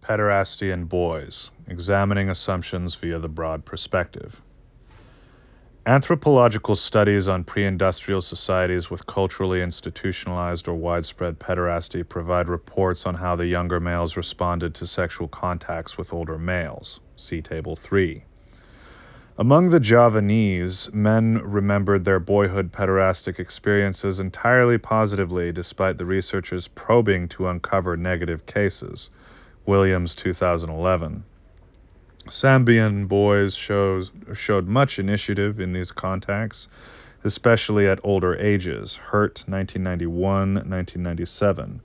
Pederasty in Boys, Examining Assumptions via the Broad Perspective. Anthropological studies on pre-industrial societies with culturally institutionalized or widespread pederasty provide reports on how the younger males responded to sexual contacts with older males. See Table 3. Among the Javanese, men remembered their boyhood pederastic experiences entirely positively despite the researchers probing to uncover negative cases. Williams, 2011. Zambian boys showed much initiative in these contacts, especially at older ages. Hurt, 1991-1997.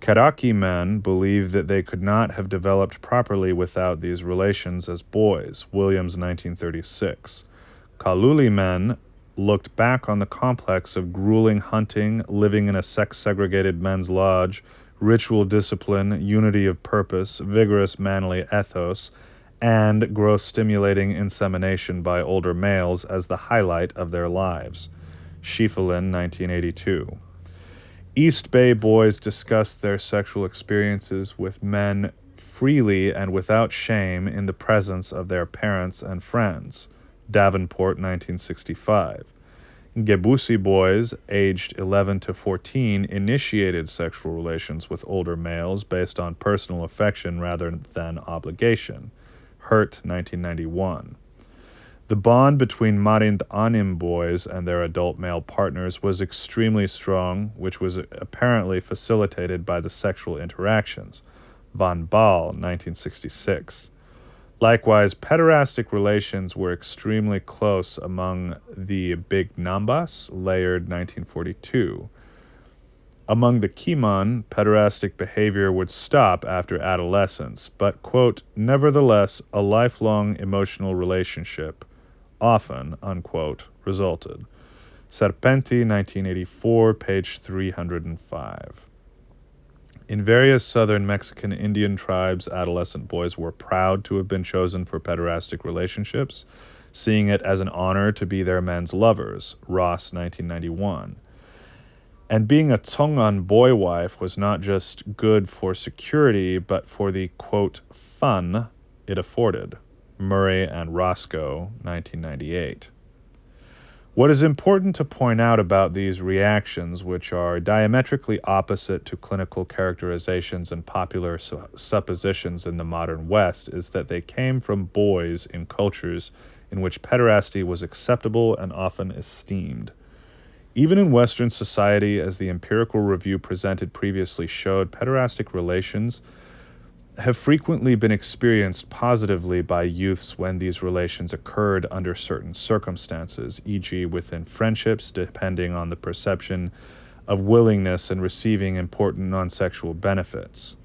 Karaki men believed that they could not have developed properly without these relations as boys. Williams, 1936. Kaluli men looked back on the complex of grueling hunting, living in a sex-segregated men's lodge, ritual discipline, unity of purpose, vigorous manly ethos, and gross stimulating insemination by older males as the highlight of their lives. Schiefelin, 1982. East Bay boys discussed their sexual experiences with men freely and without shame in the presence of their parents and friends. Davenport, 1965. Gebusi boys, aged 11 to 14, initiated sexual relations with older males based on personal affection rather than obligation. Hurt, 1991. The bond between Marind Anim boys and their adult male partners was extremely strong, which was apparently facilitated by the sexual interactions. Van Baal, 1966. Likewise, pederastic relations were extremely close among the Big Nambas, Laird, 1942. Among the Kiman, pederastic behavior would stop after adolescence, but, quote, nevertheless, a lifelong emotional relationship, often, unquote, resulted. Serpenti, 1984, page 305. In various southern Mexican Indian tribes, adolescent boys were proud to have been chosen for pederastic relationships, seeing it as an honor to be their men's lovers. Ross, 1991. And being a Tongan boy wife was not just good for security, but for the, quote, fun it afforded. Murray and Roscoe, 1998. What is important to point out about these reactions, which are diametrically opposite to clinical characterizations and popular suppositions in the modern West, is that they came from boys in cultures in which pederasty was acceptable and often esteemed. Even in Western society, as the Empirical review presented previously showed, pederastic relations have frequently been experienced positively by youths when these relations occurred under certain circumstances, e.g. within friendships, depending on the perception of willingness and receiving important non-sexual benefits.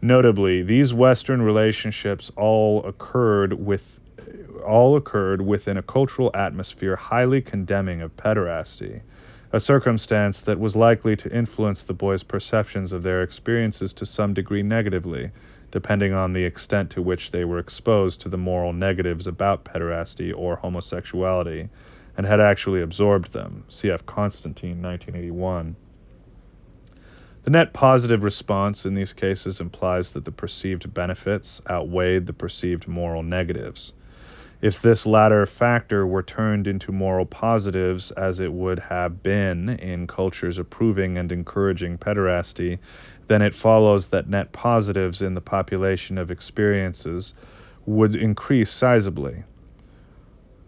Notably, these Western relationships all occurred within a cultural atmosphere highly condemning of pederasty, a circumstance that was likely to influence the boys' perceptions of their experiences to some degree negatively, depending on the extent to which they were exposed to the moral negatives about pederasty or homosexuality and had actually absorbed them. C.F. Constantine, 1981. The net positive response in these cases implies that the perceived benefits outweighed the perceived moral negatives. If this latter factor were turned into moral positives, as it would have been in cultures approving and encouraging pederasty, then it follows that net positives in the population of experiences would increase sizably.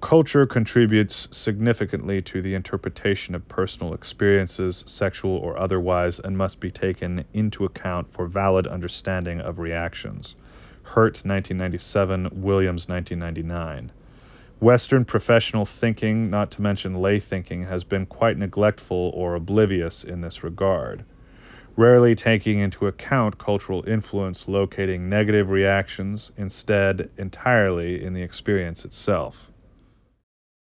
Culture contributes significantly to the interpretation of personal experiences, sexual or otherwise, and must be taken into account for valid understanding of reactions. Hurt, 1997, Williams, 1999. Western professional thinking, not to mention lay thinking, has been quite neglectful or oblivious in this regard, rarely taking into account cultural influence, locating negative reactions, instead entirely in the experience itself.